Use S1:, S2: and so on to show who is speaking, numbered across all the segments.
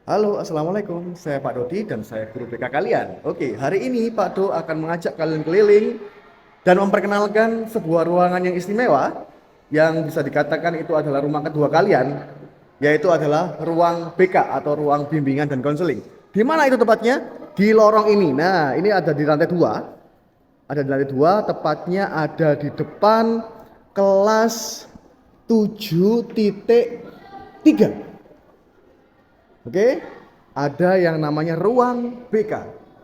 S1: Halo, Assalamualaikum. Saya Pak Dodi dan saya guru BK kalian. Oke, hari ini Pak Do akan mengajak kalian keliling dan memperkenalkan sebuah ruangan yang istimewa yang bisa dikatakan itu adalah rumah kedua kalian, yaitu adalah ruang BK atau ruang bimbingan dan konseling. Di mana itu tepatnya? Di lorong ini. Nah, ini ada di lantai 2. Ada di lantai 2, tepatnya ada di depan kelas 7.3. Oke, ada yang namanya ruang BK,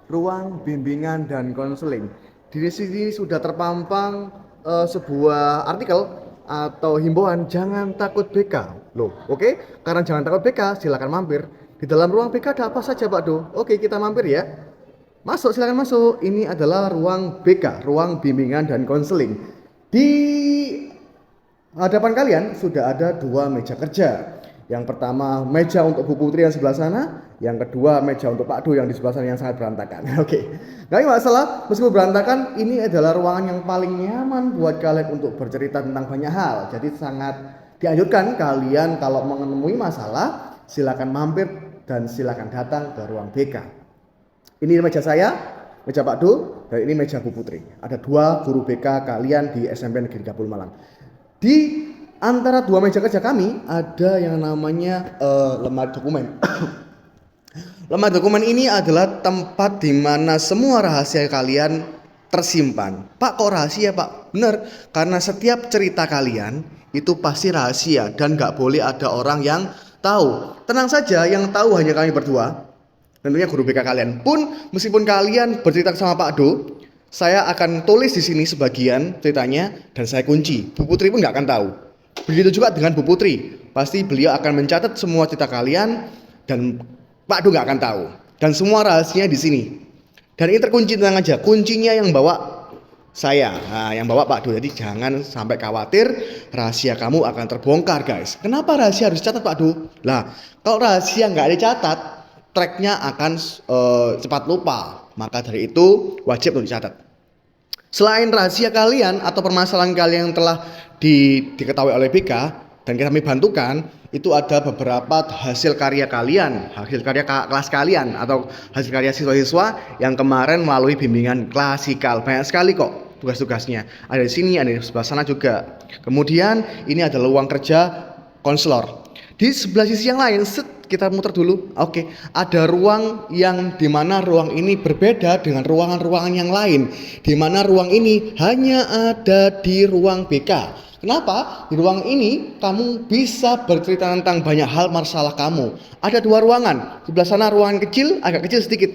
S1: ruang bimbingan dan konseling. Di sini sudah terpampang sebuah artikel atau himbauan jangan takut BK. Loh, oke? Karena jangan takut BK, silakan mampir. Di dalam ruang BK ada apa saja, Pak Do? Oke, kita mampir ya. Masuk, silakan masuk. Ini adalah ruang BK, ruang bimbingan dan konseling. Di hadapan kalian sudah ada dua meja kerja. Yang pertama meja untuk Bu Putri yang sebelah sana, yang kedua meja untuk Pak Do yang di sebelah sana yang sangat berantakan. Oke, nggak ada masalah. Meskipun berantakan, ini adalah ruangan yang paling nyaman buat kalian untuk bercerita tentang banyak hal. Jadi sangat dianjurkan kalian kalau menemui masalah, silakan mampir dan silakan datang ke ruang BK. Ini meja saya, meja Pak Do, dan ini meja Bu Putri. Ada dua guru BK kalian di SMP Negeri 30 Malang. Di antara dua meja kerja kami ada yang namanya lemari dokumen. Lemari dokumen ini adalah tempat di mana semua rahasia kalian tersimpan. Pak, kok rahasia, Pak? Bener, karena setiap cerita kalian itu pasti rahasia dan nggak boleh ada orang yang tahu. Tenang saja, yang tahu hanya kami berdua. Tentunya guru BK kalian. Pun meskipun kalian bercerita sama Pak Do, saya akan tulis di sini sebagian ceritanya dan saya kunci. Bu Putri pun nggak akan tahu. Begitu juga dengan Bu Putri, pasti beliau akan mencatat semua cerita kalian dan Pak Do nggak akan tahu. Dan semua rahasianya di sini. Dan ini terkunci, tenang aja. Kuncinya yang bawa saya, yang bawa Pak Do. Jadi jangan sampai khawatir, rahasia kamu akan terbongkar, guys. Kenapa rahasia harus dicatat, Pak Do? Lah, kalau rahasia nggak dicatat, tracknya akan cepat lupa. Maka dari itu wajib untuk dicatat. Selain rahasia kalian atau permasalahan kalian yang telah diketahui oleh BK dan kami bantukan, itu ada beberapa hasil karya kalian, hasil karya kelas kalian atau hasil karya siswa-siswa yang kemarin melalui bimbingan klasikal. Banyak sekali kok tugas-tugasnya. Ada di sini, ada di sebelah sana juga. Kemudian ini adalah ruang kerja konselor. Di sebelah sisi yang lain, kita muter dulu. Oke, ada ruang yang dimana ruang ini berbeda dengan ruangan-ruangan yang lain. Dimana ruang ini hanya ada di ruang BK. Kenapa? Di ruang ini kamu bisa bercerita tentang banyak hal masalah kamu. Ada dua ruangan. Sebelah sana ruangan kecil, agak kecil sedikit.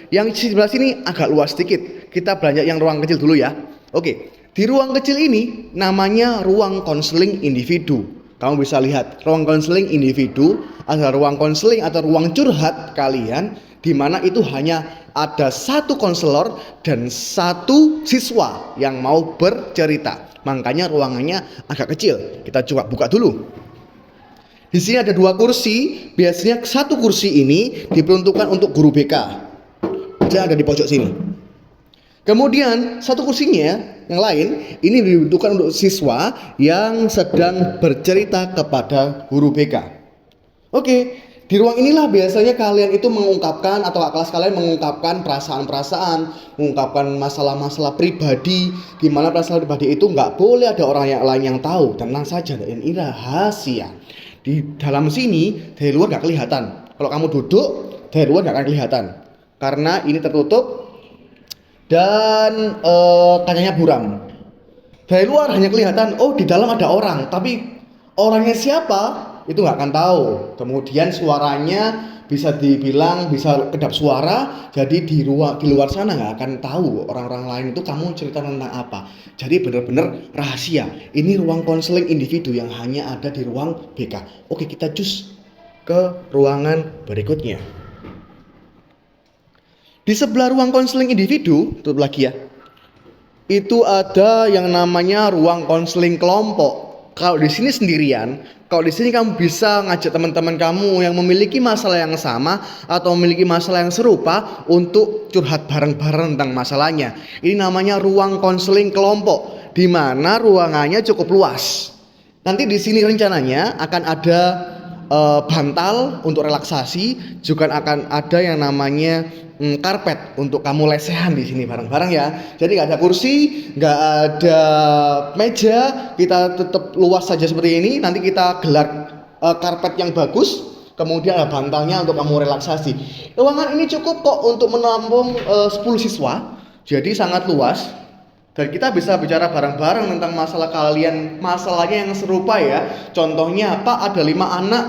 S1: Yang di sebelah sini agak luas sedikit. Kita belanja yang ruang kecil dulu ya. Oke, di ruang kecil ini namanya ruang konseling individu. Kamu bisa lihat ruang konseling individu adalah ruang konseling atau ruang curhat kalian, di mana itu hanya ada satu konselor dan satu siswa yang mau bercerita. Makanya ruangannya agak kecil. Kita coba buka dulu. Di sini ada dua kursi. Biasanya satu kursi ini diperuntukkan untuk guru BK. Dia ada di pojok sini. Kemudian satu kursinya yang lain ini dibutuhkan untuk siswa yang sedang bercerita kepada guru BK. Oke, di ruang inilah biasanya kalian itu mengungkapkan atau kelas kalian mengungkapkan perasaan-perasaan, mengungkapkan masalah-masalah pribadi, di mana perasaan pribadi itu nggak boleh ada orang yang lain yang tahu. Tenang saja, ini rahasia. Di dalam sini dari luar nggak kelihatan. Kalau kamu duduk dari luar nggak akan kelihatan karena ini tertutup. Dan kacanya buram. Dari luar hanya kelihatan, oh di dalam ada orang, tapi orangnya siapa itu nggak akan tahu. Kemudian suaranya bisa dibilang bisa kedap suara, jadi di luar sana nggak akan tahu orang-orang lain itu kamu cerita tentang apa. Jadi benar-benar rahasia. Ini ruang konseling individu yang hanya ada di ruang BK. Oke, kita cus ke ruangan berikutnya. Di sebelah ruang konseling individu, tutup lagi ya. Itu ada yang namanya ruang konseling kelompok. Kalau di sini sendirian, kalau di sini kamu bisa ngajak teman-teman kamu yang memiliki masalah yang sama atau memiliki masalah yang serupa untuk curhat bareng-bareng tentang masalahnya. Ini namanya ruang konseling kelompok, di mana ruangannya cukup luas. Nanti di sini rencananya akan ada bantal untuk relaksasi, juga akan ada yang namanya karpet untuk kamu lesehan di sini bareng-bareng ya. Jadi nggak ada kursi, nggak ada meja, kita tetap luas saja seperti ini. Nanti kita gelar karpet yang bagus, kemudian ada bantalnya untuk kamu relaksasi. Ruangan ini cukup kok untuk menampung 10 siswa, jadi sangat luas. Dan kita bisa bicara bareng-bareng tentang masalah kalian, masalahnya yang serupa ya. Contohnya, Pak, ada 5 anak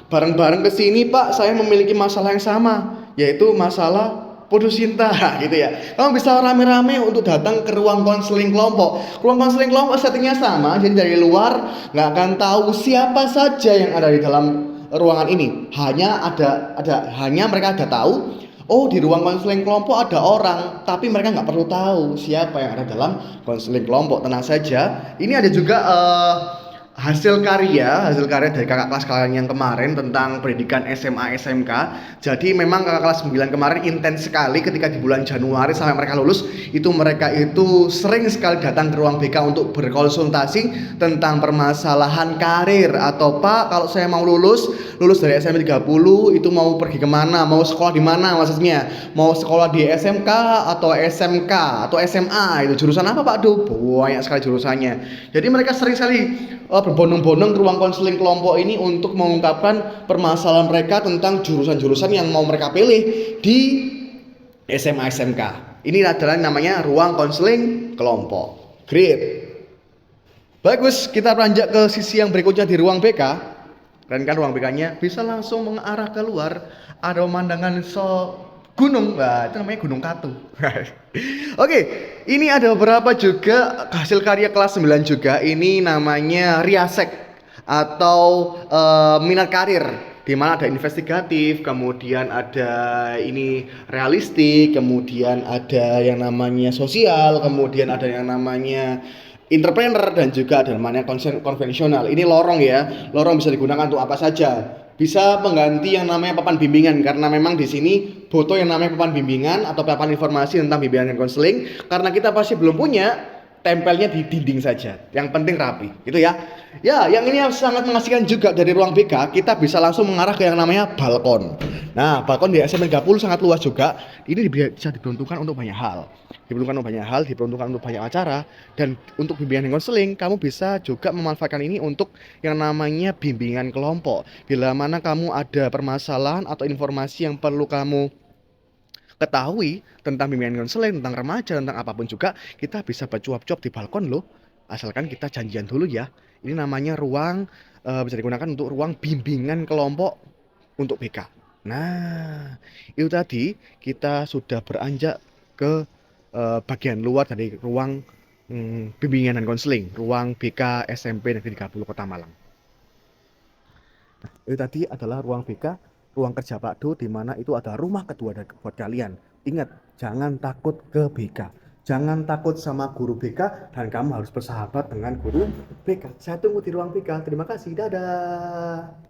S1: bareng-bareng ke sini, Pak, saya memiliki masalah yang sama, yaitu masalah putus cinta gitu ya. Kamu bisa rame-rame untuk datang ke ruang konseling kelompok. Ruang konseling kelompok settingnya sama, jadi dari luar nggak akan tahu siapa saja yang ada di dalam ruangan ini. Hanya mereka ada tahu, oh di ruang konseling kelompok ada orang, tapi mereka nggak perlu tahu siapa yang ada dalam konseling kelompok. Tenang saja. Ini ada juga hasil karya dari kakak kelas kalian yang kemarin tentang pendidikan SMA SMK. Jadi memang kakak kelas 9 kemarin intens sekali ketika di bulan Januari sampai mereka lulus, mereka itu sering sekali datang ke ruang BK untuk berkonsultasi tentang permasalahan karir. Atau Pak, kalau saya mau lulus dari SMP 30 itu mau pergi kemana, mau sekolah di mana, maksudnya mau sekolah di SMK atau SMK atau SMA, itu jurusan apa Pak? Banyak sekali jurusannya. Jadi mereka sering sekali berbondong-bondong ke ruang konseling kelompok ini untuk mengungkapkan permasalahan mereka tentang jurusan-jurusan yang mau mereka pilih di SMA SMK. Ini adalah namanya ruang konseling kelompok. Great. Bagus, kita beranjak ke sisi yang berikutnya di ruang BK. Dan kan ruang BK-nya bisa langsung mengarah keluar, ada pemandangan gunung, itu namanya Gunung Katu. Oke, ini ada beberapa juga hasil karya kelas 9 juga. Ini namanya Riasek atau minat karir, di mana ada investigatif, kemudian ada ini realistik, kemudian ada yang namanya sosial, kemudian ada yang namanya entrepreneur, dan juga ada namanya konvensional. Ini lorong ya. Lorong bisa digunakan untuk apa saja. Bisa pengganti yang namanya papan bimbingan, karena memang di sini butuh yang namanya papan bimbingan atau papan informasi tentang bimbingan dan konseling, karena kita pasti belum punya, tempelnya di dinding saja. Yang penting rapi, gitu ya. Ya, yang ini sangat mengasihkan juga dari ruang BK, kita bisa langsung mengarah ke yang namanya balkon. Nah, balkon di SMP 30 sangat luas juga. Ini bisa diperuntukkan untuk banyak hal. Diperuntukkan untuk banyak acara, dan untuk bimbingan dan konseling, kamu bisa juga memanfaatkan ini untuk yang namanya bimbingan kelompok. Bila mana kamu ada permasalahan atau informasi yang perlu kamu ketahui tentang bimbingan konseling, tentang remaja, tentang apapun juga, kita bisa bercuap-cuap di balkon loh. Asalkan kita janjian dulu ya. Ini namanya ruang bisa digunakan untuk ruang bimbingan kelompok untuk BK. Nah, itu tadi kita sudah beranjak ke bagian luar dari ruang bimbingan dan konseling, ruang BK SMP Negeri 30 Kota Malang. Nah, itu tadi adalah ruang BK, ruang kerja Pak Do, di mana itu ada rumah kedua buat kalian. Ingat, jangan takut ke BK. Jangan takut sama guru BK, dan kamu harus bersahabat dengan guru BK. Saya tunggu di ruang BK. Terima kasih. Dadah.